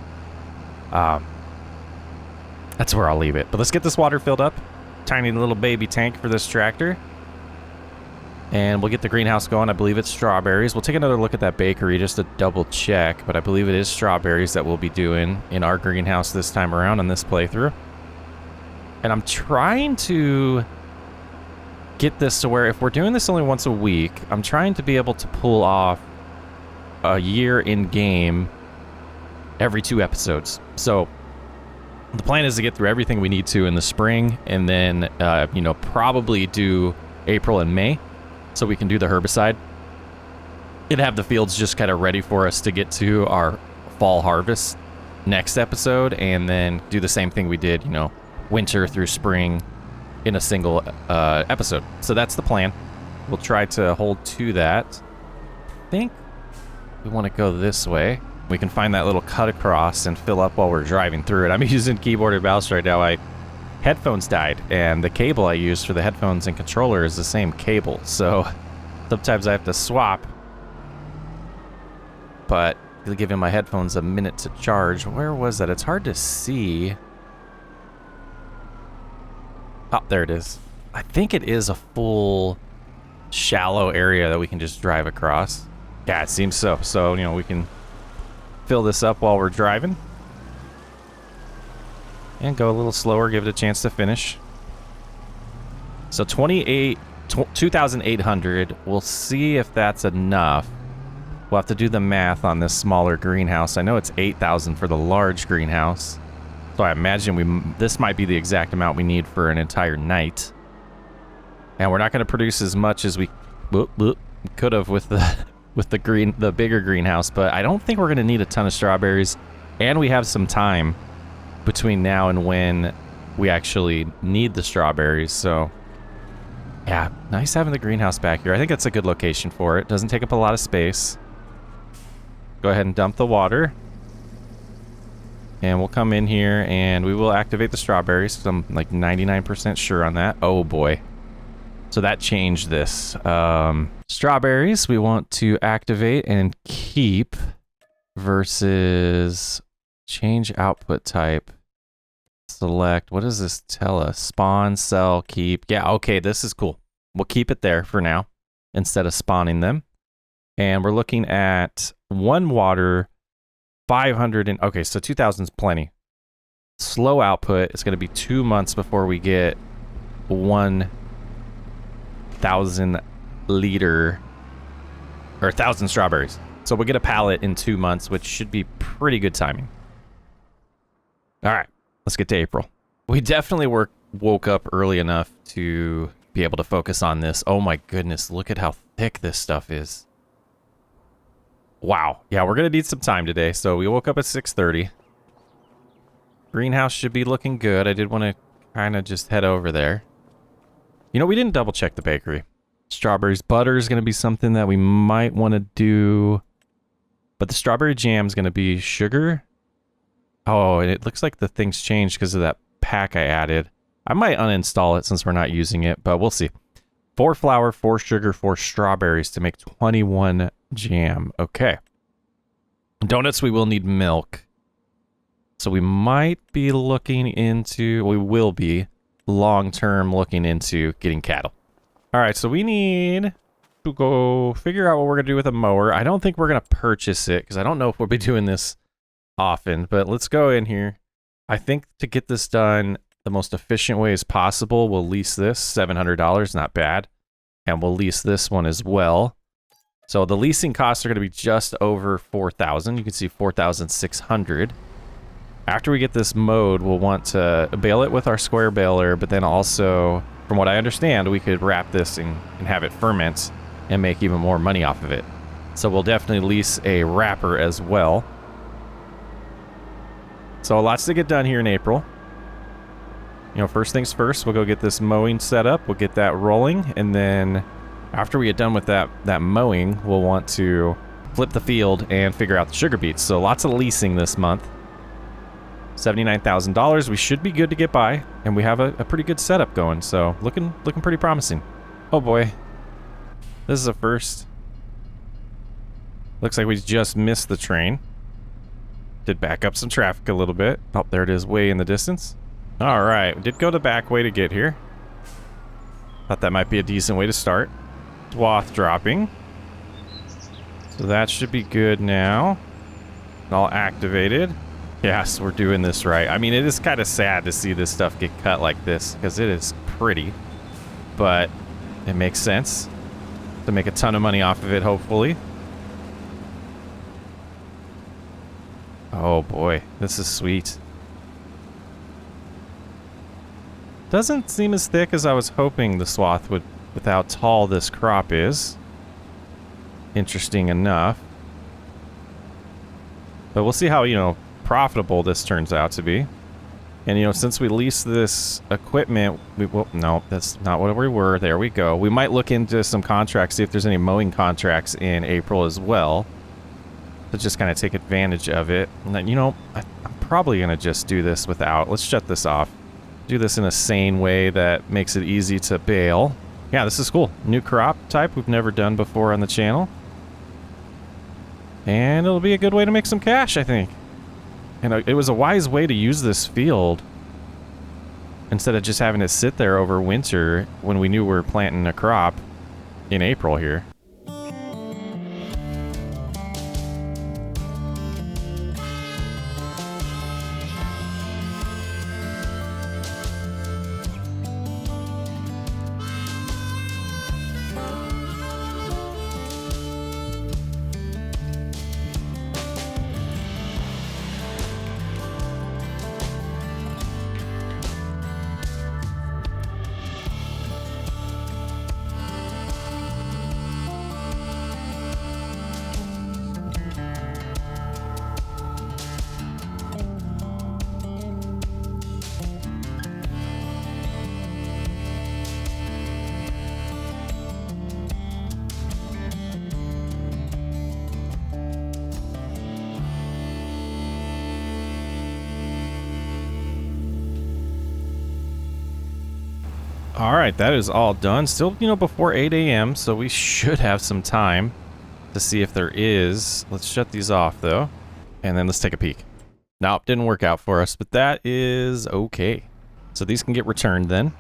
That's where I'll leave it. But let's get this water filled up. Tiny little baby tank for this tractor. And we'll get the greenhouse going. I believe it's strawberries. We'll take another look at that bakery just to double check. But I believe it is strawberries that we'll be doing in our greenhouse this time around on this playthrough. And I'm trying to get this to where if we're doing this only once a week, I'm trying to be able to pull off a year in game every 2 episodes. So the plan is to get through everything we need to in the spring and then, you know, probably do April and May so we can do the herbicide and have the fields just kind of ready for us to get to our fall harvest next episode, and then do the same thing we did, you know, winter through spring in a single episode. So that's the plan. We'll try to hold to that. I think we want to go this way. We can find that little cut across and fill up while we're driving through it. I'm using keyboard and mouse right now. My headphones died, and the cable I use for the headphones and controller is the same cable. So sometimes I have to swap. But giving my headphones a minute to charge. Where was that? It's hard to see. Oh, there it is. I think it is a full shallow area that we can just drive across. Yeah, it seems so. So, you know, we can fill this up while we're driving. And go a little slower, give it a chance to finish. So 2,800. We'll see if that's enough. We'll have to do the math on this smaller greenhouse. I know it's 8,000 for the large greenhouse. So I imagine this might be the exact amount we need for an entire night. And we're not going to produce as much as we could have with the bigger greenhouse, but I don't think we're going to need a ton of strawberries, and we have some time between now and when we actually need the strawberries. So yeah, nice having the greenhouse back here. I think that's a good location for it. Doesn't take up a lot of space. Go ahead and dump the water. And we'll come in here and we will activate the strawberries. So I'm like 99% sure on that. Oh boy. So that changed this. Strawberries we want to activate and keep versus change output type. Select. What does this tell us? Spawn, sell, keep. Yeah, okay, this is cool. We'll keep it there for now instead of spawning them. And we're looking at 1 water, 500 and okay, so 2,000 is plenty. Slow output. It's going to be 2 months before we get 1,000 liter or 1,000 strawberries. So we'll get a pallet in 2 months, which should be pretty good timing. All right, let's get to April. We definitely woke up early enough to be able to focus on this. Oh my goodness, look at how thick this stuff is. Wow. Yeah, we're going to need some time today. So we woke up at 6:30. Greenhouse should be looking good. I did want to kind of just head over there. You know, we didn't double check the bakery. Strawberries butter is going to be something that we might want to do. But the strawberry jam is going to be sugar. Oh, and it looks like the thing's changed because of that pack I added. I might uninstall it since we're not using it, but we'll see. 4 flour, 4 sugar, 4 strawberries to make 21 jam. Okay. Donuts, we will need milk. So we might be looking into, we will be long-term looking into getting cattle. All right, so we need to go figure out what we're going to do with a mower. I don't think we're going to purchase it because I don't know if we'll be doing this often, but let's go in here. I think to get this done the most efficient way as possible, we'll lease this. $700, not bad. And we'll lease this one as well. So the leasing costs are going to be just over 4,000. You can see 4,600. After we get this mowed, we'll want to bale it with our square baler, but then also, from what I understand, we could wrap this and have it ferment and make even more money off of it. So we'll definitely lease a wrapper as well. So lots to get done here in April. You know, first things first, we'll go get this mowing set up. We'll get that rolling, and then after we get done with that mowing, we'll want to flip the field and figure out the sugar beets. So lots of leasing this month. $79,000. We should be good to get by, and we have a pretty good setup going. So looking pretty promising. Oh boy, this is a first. Looks like we just missed the train. Did back up some traffic a little bit. Oh, there it is, way in the distance. All right, we did go the back way to get here. Thought that might be a decent way to start. Swath dropping. So that should be good now. All activated. Yes, we're doing this right. I mean, it is kind of sad to see this stuff get cut like this because it is pretty, but it makes sense to make a ton of money off of it, hopefully. Oh boy, this is sweet. Doesn't seem as thick as I was hoping the swath would, with how tall this crop is. Interesting enough. But we'll see how, you know, profitable this turns out to be. And, you know, since we lease this equipment, well, no, that's not what we were. There we go. We might look into some contracts, see if there's any mowing contracts in April as well. To just kind of take advantage of it. And then, you know, I'm probably going to just do this without. Let's shut this off. Do this in a sane way that makes it easy to bale. Yeah, this is cool. New crop type we've never done before on the channel. And it'll be a good way to make some cash, I think. And it was a wise way to use this field instead of just having it sit there over winter when we knew we were planting a crop in April here. All right, that is all done. Still, you know, before 8 a.m., so we should have some time to see if there is. Let's shut these off, though, and then let's take a peek. Nope, didn't work out for us, but that is okay. So these can get returned then.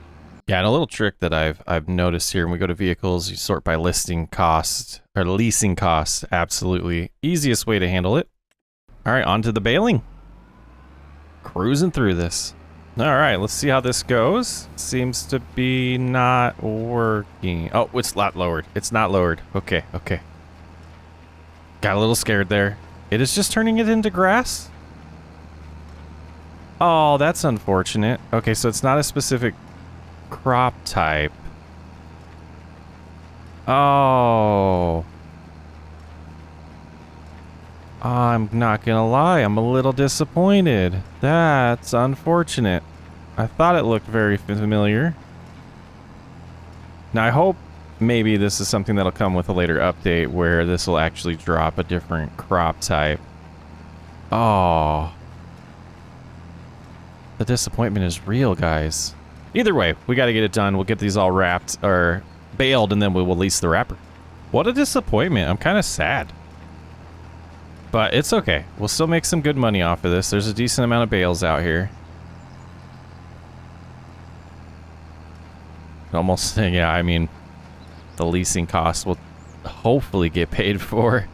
Yeah, and a little trick that I've noticed here, when we go to vehicles, you sort by listing cost, or leasing costs, absolutely. Easiest way to handle it. All right, on to the baling. Cruising through this. All right, let's see how this goes. Seems to be not working. Oh, it's not lowered. It's not lowered. Okay, okay. Got a little scared there. It is just turning it into grass? Oh, that's unfortunate. Okay, so it's not a specific crop type. Oh. I'm not gonna lie, I'm a little disappointed. That's unfortunate. I thought it looked very familiar. Now I hope maybe this is something that'll come with a later update where this will actually drop a different crop type. Oh. The disappointment is real, guys. Either way, we gotta get it done. We'll get these all wrapped, or baled, and then we'll release the wrapper. What a disappointment. I'm kind of sad. But it's okay. We'll still make some good money off of this. There's a decent amount of bales out here. Almost, yeah, I mean, the leasing costs will hopefully get paid for.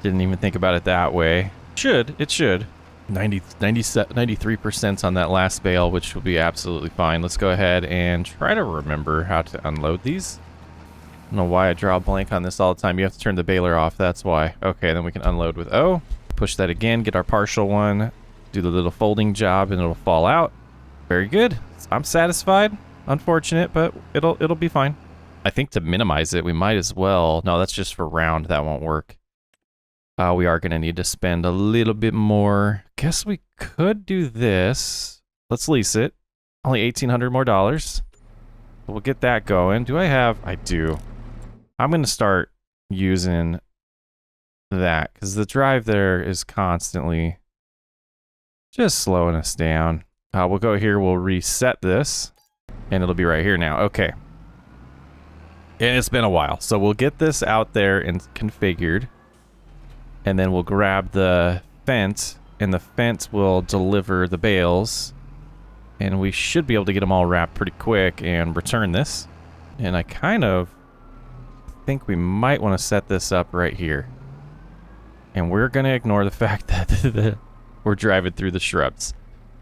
Didn't even think about it that way. It should. 93% on that last bale, which will be absolutely fine. Let's go ahead and try to remember how to unload these. I don't know why I draw a blank on this all the time. You have to turn the baler off, that's why. Okay, then we can unload with O. Push that again, get our partial one, do the little folding job, and it'll fall out. Very good. I'm satisfied. Unfortunate, but it'll be fine. I think to minimize it, we might as well. No, that's just for round. That won't work. We are going to need to spend a little bit more. Guess we could do this. Let's lease it. Only $1,800 more dollars. We'll get that going. Do I have? I do. I'm going to start using that because the drive there is constantly just slowing us down. We'll go here. We'll reset this. And it'll be right here now. Okay. And it's been a while. So we'll get this out there and configured. And then we'll grab the fence. And the fence will deliver the bales. And we should be able to get them all wrapped pretty quick and return this. And I kind of think we might want to set this up right here. And we're going to ignore the fact that we're driving through the shrubs.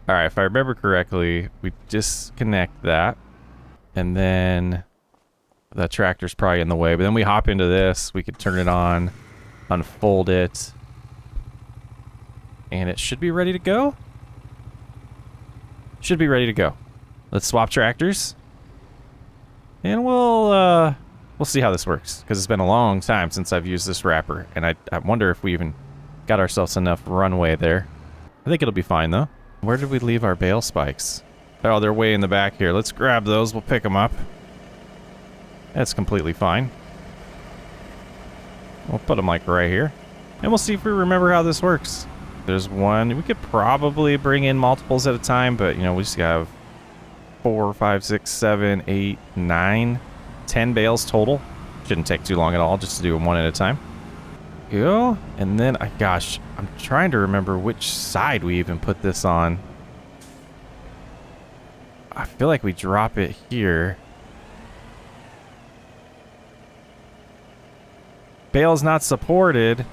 All right, if I remember correctly, we disconnect that. And then the tractor's probably in the way. But then we hop into this. We could turn it on, unfold it. And it should be ready to go. Should be ready to go. Let's swap tractors. And we'll see how this works. Because it's been a long time since I've used this wrapper. And I wonder if we even Got ourselves enough runway there. I think it'll be fine, though. Where did we leave our bale spikes? Oh, they're way in the back here. Let's grab those. We'll pick them up. That's completely fine. We'll put them like right here. And we'll see if we remember how this works. There's one. We could probably bring in multiples at a time, but, you know, we just have 4, 5, 6, 7, 8, 9, 10 bales total. Shouldn't take too long at all, just to do them one at a time. Go. And then, gosh, I'm trying to remember which side we even put this on. I feel like we drop it here. Bale's not supported.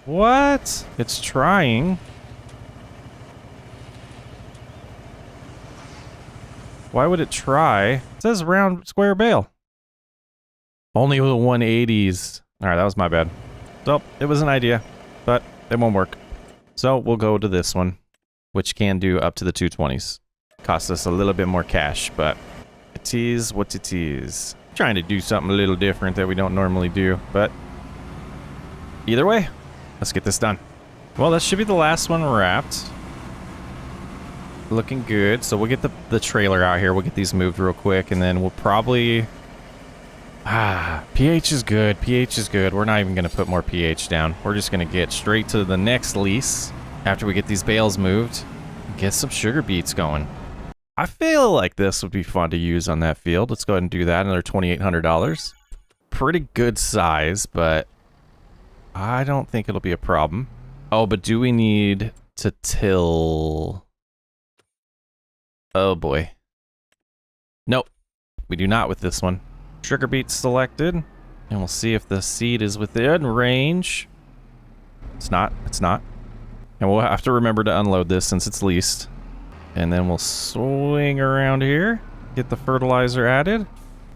What? It's trying. Why would it try? It says round square bale. Only with the 180s. Alright, that was my bad. So, it was an idea, but it won't work. So, we'll go to this one, which can do up to the 220s. Costs us a little bit more cash, but it is what it is. Trying to do something a little different that we don't normally do, but either way, let's get this done. Well, that should be the last one wrapped. Looking good. So we'll get the trailer out here. We'll get these moved real quick, and then we'll probably... pH is good. pH is good. We're not even going to put more pH down. We're just going to get straight to the next lease after we get these bales moved. Get some sugar beets going. I feel like this would be fun to use on that field. Let's go ahead and do that. Another $2,800. Pretty good size, but I don't think it'll be a problem. Oh, but do we need to till... Oh boy. Nope. We do not with this one. Sugar beets selected. And we'll see if the seed is within range. It's not. It's not. And we'll have to remember to unload this since it's leased. And then we'll swing around here. Get the fertilizer added.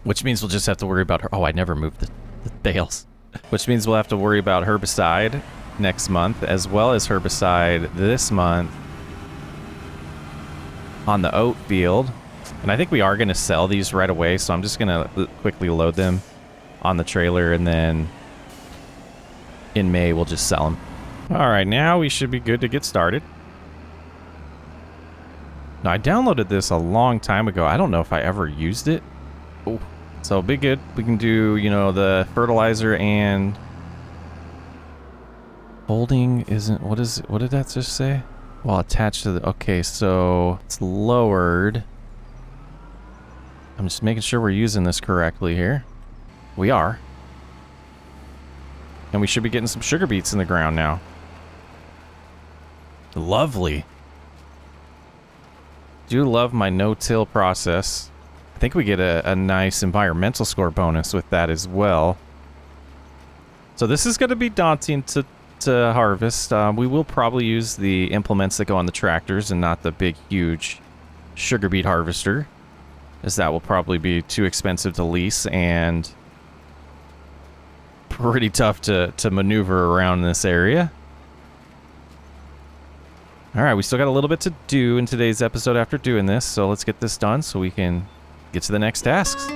Which means we'll just have to worry about... Oh, I never moved the bales. Which means we'll have to worry about herbicide next month, as well as herbicide this month on the oat field. And I think we are going to sell these right away, so I'm just going to quickly load them on the trailer, and then in May we'll just sell them. All right, now we should be good to get started. Now, I downloaded this a long time ago. I don't know if I ever used it. Oh, so be good. We can do, you know, the fertilizer and holding isn't... What is it? What did that just say? Well, attached to the... Okay, so it's lowered. I'm just making sure we're using this correctly here. We are. And we should be getting some sugar beets in the ground now. Lovely. Do love my no-till process. I think we get a nice environmental score bonus with that as well. So this is going to be daunting to harvest. We will probably use the implements that go on the tractors and not the big, huge sugar beet harvester, as that will probably be too expensive to lease and pretty tough to maneuver around this area. All right, we still got a little bit to do in today's episode after doing this, so let's get this done so we can get to the next tasks.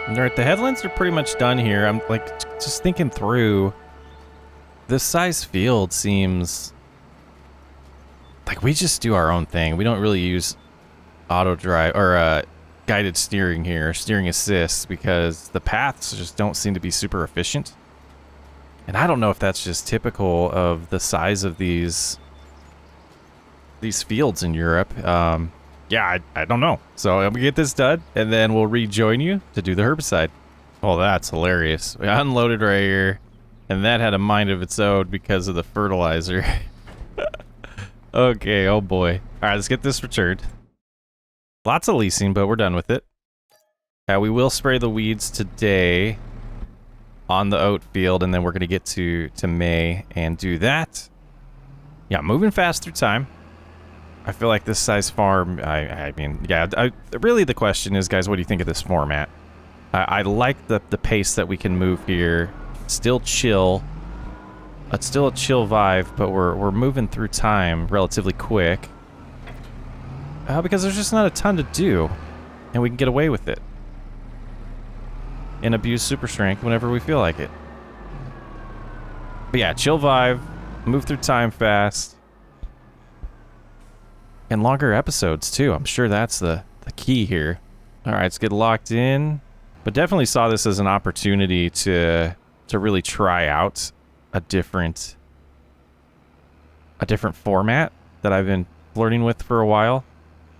Alright, the headlands are pretty much done here. I'm like just thinking through. This size field seems like we just do our own thing. We don't really use auto drive or guided steering here, steering assist, because the paths just don't seem to be super efficient. And I don't know if that's just typical of the size of these fields in Europe. Yeah, I don't know. So I'm gonna get this done, and then we'll rejoin you to do the herbicide. Oh, that's hilarious. We unloaded right here, and that had a mind of its own because of the fertilizer. Okay, oh boy. All right, let's get this returned. Lots of leasing, but we're done with it. We will spray the weeds today on the oat field, and then we're going to get to May and do that. Yeah, moving fast through time. I feel like this size farm, I mean, yeah, really the question is, guys, what do you think of this format? I like the pace that we can move here. Still chill. It's still a chill vibe, but we're moving through time relatively quick. Because there's just not a ton to do, and we can get away with it. And abuse super strength whenever we feel like it. But yeah, chill vibe, move through time fast. And longer episodes, too. I'm sure that's the key here. All right, let's get locked in. But definitely saw this as an opportunity to really try out a different format that I've been flirting with for a while.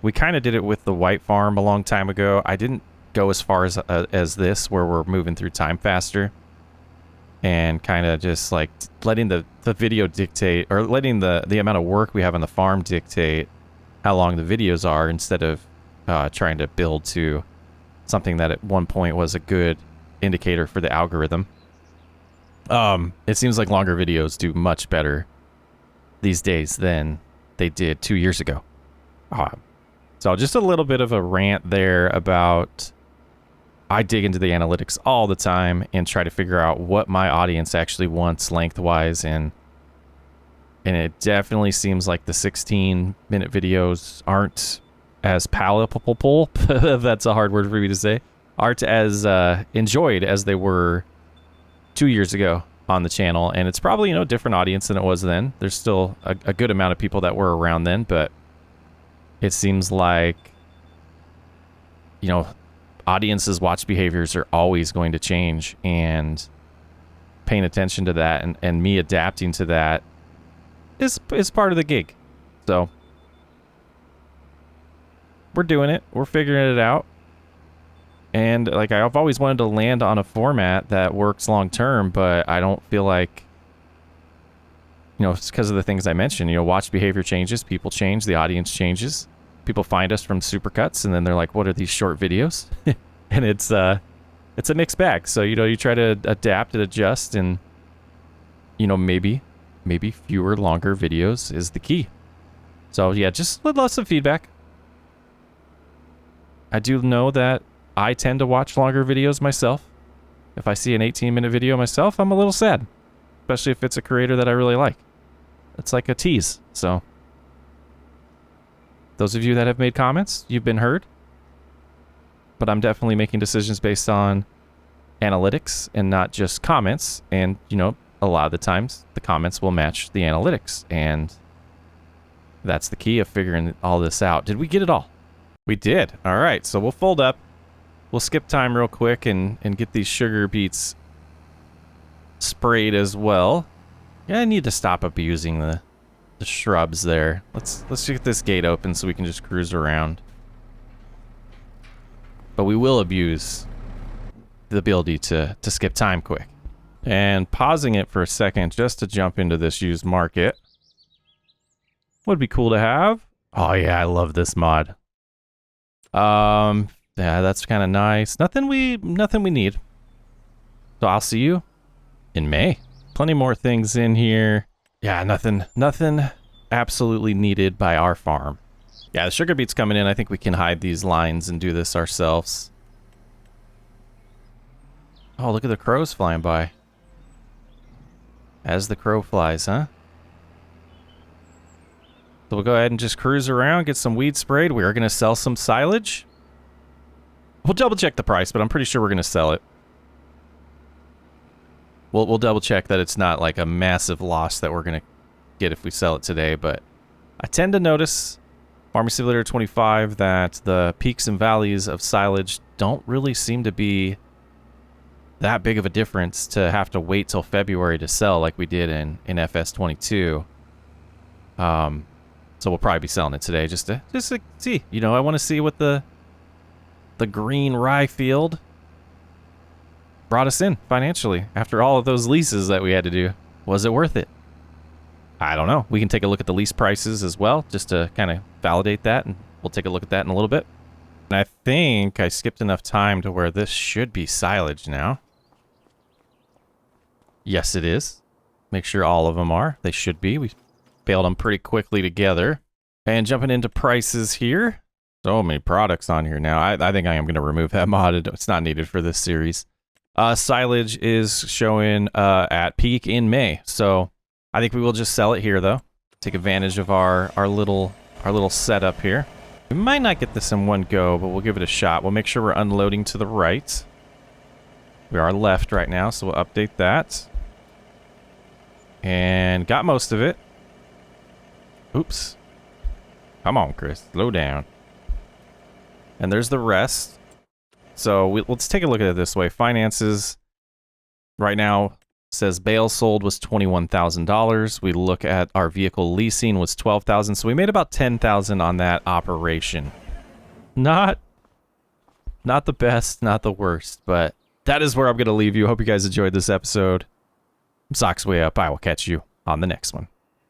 We kind of did it with the white farm a long time ago. I didn't go as far as this, where we're moving through time faster. And kind of just like letting the video dictate, or letting the amount of work we have on the farm dictate how long the videos are, instead of trying to build to something that at one point was a good indicator for the algorithm. It seems like longer videos do much better these days than they did 2 years ago. So just a little bit of a rant there about, I dig into the analytics all the time and try to figure out what my audience actually wants lengthwise, and it definitely seems like the 16-minute videos aren't as palatable, if that's a hard word for me to say, aren't as enjoyed as they were 2 years ago on the channel. And it's probably, different audience than it was then. There's still a good amount of people that were around then, but it seems like, audiences' watch behaviors are always going to change, and paying attention to that and me adapting to that is part of the gig. So we're doing it. We're figuring it out. And like, I've always wanted to land on a format that works long term, but I don't feel like, it's because of the things I mentioned. Watch behavior changes, people change, the audience changes. People find us from supercuts, and then they're like, what are these short videos? And it's a mixed bag. So, you try to adapt and adjust, and, maybe fewer, longer videos is the key. So, yeah, just lots of feedback. I do know that I tend to watch longer videos myself. If I see an 18-minute video myself, I'm a little sad. Especially if it's a creator that I really like. It's like a tease, so. Those of you that have made comments, you've been heard. But I'm definitely making decisions based on analytics and not just comments. And, a lot of the times the comments will match the analytics. And that's the key of figuring all this out. Did we get it all? We did. All right, so we'll fold up. We'll skip time real quick and get these sugar beets sprayed as well. Yeah, I need to stop abusing the shrubs there. Let's get this gate open so we can just cruise around. But we will abuse the ability to skip time quick. And pausing it for a second just to jump into this used market would be cool to have. Oh yeah, I love this mod. Yeah, that's kind of nice. Nothing we need. So I'll see you in May. Plenty more things in here. Yeah, nothing absolutely needed by our farm. Yeah, the sugar beet's coming in. I think we can hide these lines and do this ourselves. Oh, look at the crows flying by. As the crow flies, huh? So we'll go ahead and just cruise around, get some weed sprayed. We are going to sell some silage. We'll double check the price, but I'm pretty sure we're going to sell it. We'll double check that it's not like a massive loss that we're going to get if we sell it today, but I tend to notice, Farming Simulator 25, that the peaks and valleys of silage don't really seem to be that big of a difference to have to wait till February to sell like we did in FS22. So we'll probably be selling it today just to see. I want to see what the green rye field brought us in financially after all of those leases that we had to do. Was it worth it? I don't know. We can take a look at the lease prices as well, just to kind of validate that, and we'll take a look at that in a little bit. And I think I skipped enough time to where this should be silage now. Yes, it is. Make sure all of them are. They should be. We baled them pretty quickly together. And jumping into prices here. So many products on here now. I think I am going to remove that mod. It's not needed for this series. Silage is showing at peak in May. So I think we will just sell it here, though. Take advantage of our little setup here. We might not get this in one go, but we'll give it a shot. We'll make sure we're unloading to the right. We are left right now, so we'll update that. And got most of it. Oops. Come on, Chris. Slow down. And there's the rest. So let's take a look at it this way. Finances right now says Bale sold was $21,000. We look at our vehicle leasing was $12,000. So we made about $10,000 on that operation. Not the best, not the worst, but that is where I'm going to leave you. Hope you guys enjoyed this episode. Socks way up. I will catch you on the next one.